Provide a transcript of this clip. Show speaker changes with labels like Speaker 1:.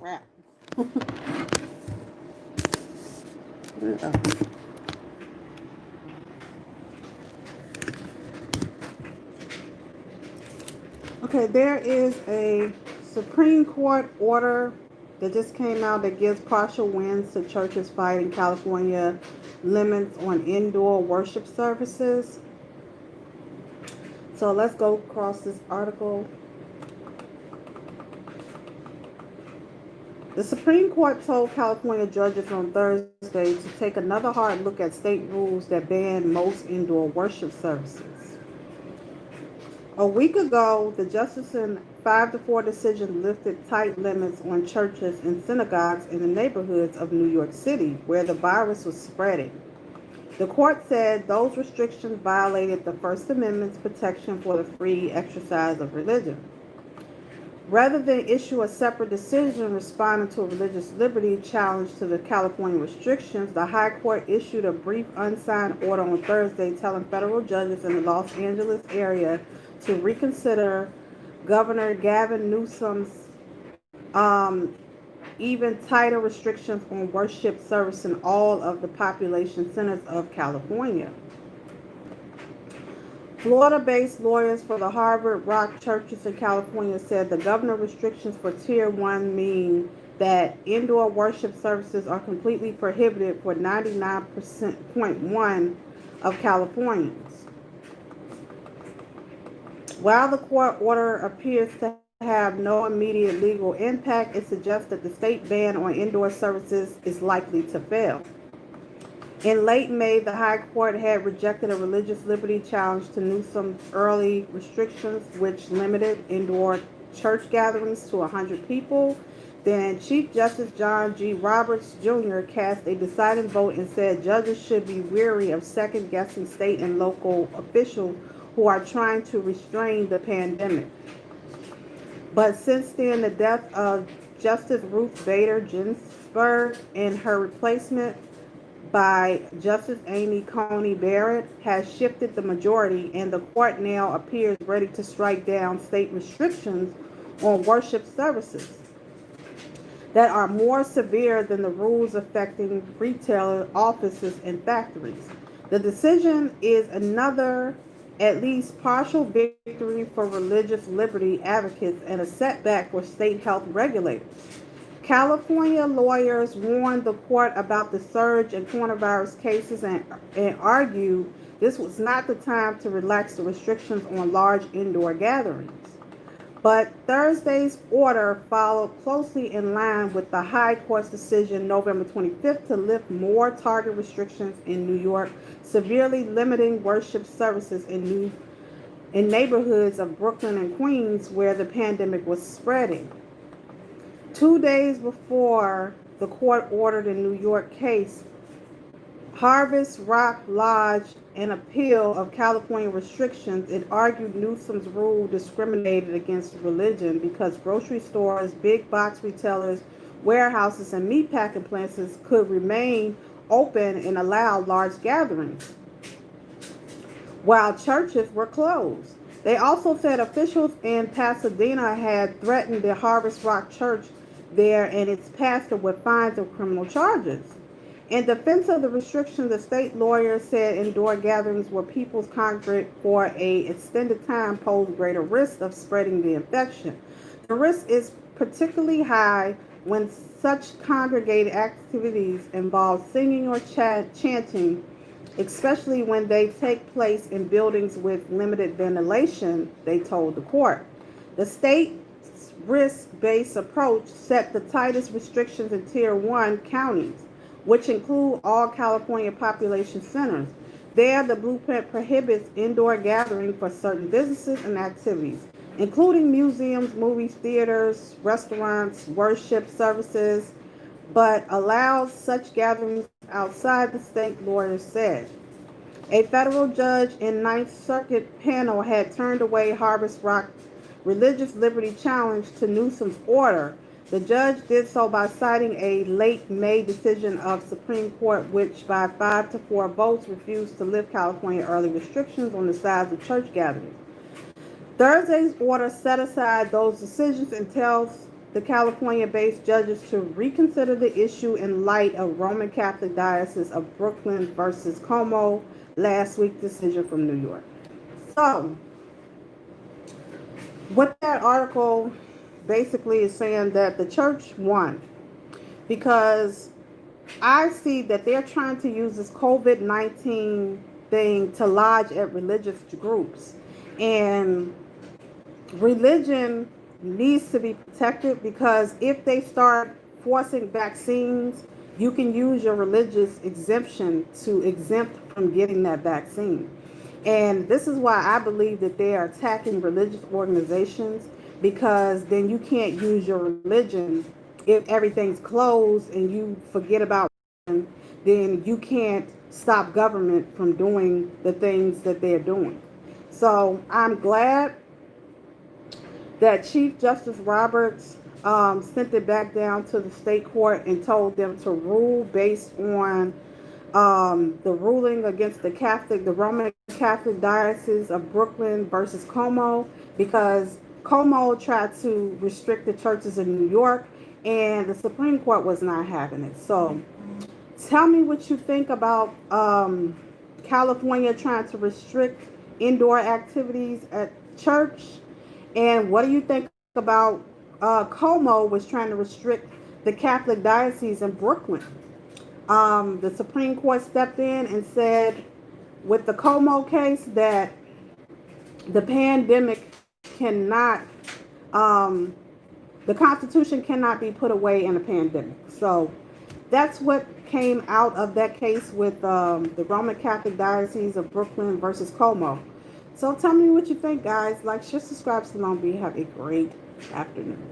Speaker 1: Crap. Okay, there is a Supreme Court order that just came out that gives partial wins to churches fighting California limits on indoor worship services. So let's go across this article. The Supreme Court told California judges on Thursday to take another hard look at state rules that ban most indoor worship services. A week ago, the justice in 5-4 decision lifted tight limits on churches and synagogues in the neighborhoods of New York City where the virus was spreading. The court said those restrictions violated the First Amendment's protection for the free exercise of religion. Rather than issue a separate decision responding to a religious liberty challenge to the California restrictions, the High Court issued a brief unsigned order on Thursday telling federal judges in the Los Angeles area to reconsider Governor Gavin Newsom's even tighter restrictions on worship service in all of the population centers of California. Florida-based lawyers for the Harvard Rock churches in California said the governor restrictions for Tier 1 mean that indoor worship services are completely prohibited for 99.1% of Californians. While the court order appears to have no immediate legal impact, it suggests that the state ban on indoor services is likely to fail. In late May, the High Court had rejected a religious liberty challenge to Newsom's early restrictions, which limited indoor church gatherings to 100 people. Then Chief Justice John G. Roberts Jr. cast a deciding vote and said judges should be wary of second-guessing state and local officials who are trying to restrain the pandemic. But since then, the death of Justice Ruth Bader Ginsburg and her replacement by Justice Amy Coney Barrett has shifted the majority, and the court now appears ready to strike down state restrictions on worship services that are more severe than the rules affecting retail offices and factories. The decision is another, at least partial victory for religious liberty advocates and a setback for state health regulators. California lawyers warned the court about the surge in coronavirus cases and argued this was not the time to relax the restrictions on large indoor gatherings. But Thursday's order followed closely in line with the High Court's decision November 25th to lift more target restrictions in New York, severely limiting worship services in neighborhoods of Brooklyn and Queens where the pandemic was spreading. 2 days before the court ordered a New York case, Harvest Rock lodged an appeal of California restrictions. It argued Newsom's rule discriminated against religion because grocery stores, big box retailers, warehouses, and meatpacking plants could remain open and allow large gatherings, while churches were closed. They also said officials in Pasadena had threatened the Harvest Rock Church there and its pastor with fines and criminal charges. In defense of the restriction, the state lawyer said indoor gatherings where people congregate for an extended time pose greater risk of spreading the infection. The risk is particularly high when such congregated activities involve singing or chanting, especially when they take place in buildings with limited ventilation, they told the court. The state's risk-based approach set the tightest restrictions in Tier 1 counties, which include all California population centers. There, the blueprint prohibits indoor gathering for certain businesses and activities, including museums, movie theaters, restaurants, worship services, but allows such gatherings outside the state, lawyers said. A federal judge in Ninth Circuit panel had turned away Harvest Rock religious liberty challenge to Newsom's order. The judge did so by citing a late May decision of Supreme Court, which by 5-4 votes refused to lift California early restrictions on the size of church gatherings. Thursday's order set aside those decisions and tells the California-based judges to reconsider the issue in light of Roman Catholic Diocese of Brooklyn versus Como last week's decision from New York. So, what that article basically is saying that the church won because I see that they're trying to use this COVID-19 thing to lodge at religious groups. And religion needs to be protected because if they start forcing vaccines, you can use your religious exemption to exempt from getting that vaccine. And this is why I believe that they are attacking religious organizations, because then you can't use your religion if everything's closed and you forget about it, then you can't stop government from doing the things that they're doing. So I'm glad that Chief Justice Roberts sent it back down to the state court and told them to rule based on the ruling against the Roman Catholic Diocese of Brooklyn versus Como, because Como tried to restrict the churches in New York and the Supreme Court was not having it. So tell me what you think about California trying to restrict indoor activities at church, and what do you think about Como was trying to restrict the Catholic Diocese in Brooklyn? The Supreme Court stepped in and said with the Como case that the pandemic cannot, the Constitution cannot be put away in a pandemic. So that's what came out of that case with the Roman Catholic Diocese of Brooklyn versus Como. So tell me what you think, guys. Like, share, subscribe, Salon B. Have a great afternoon.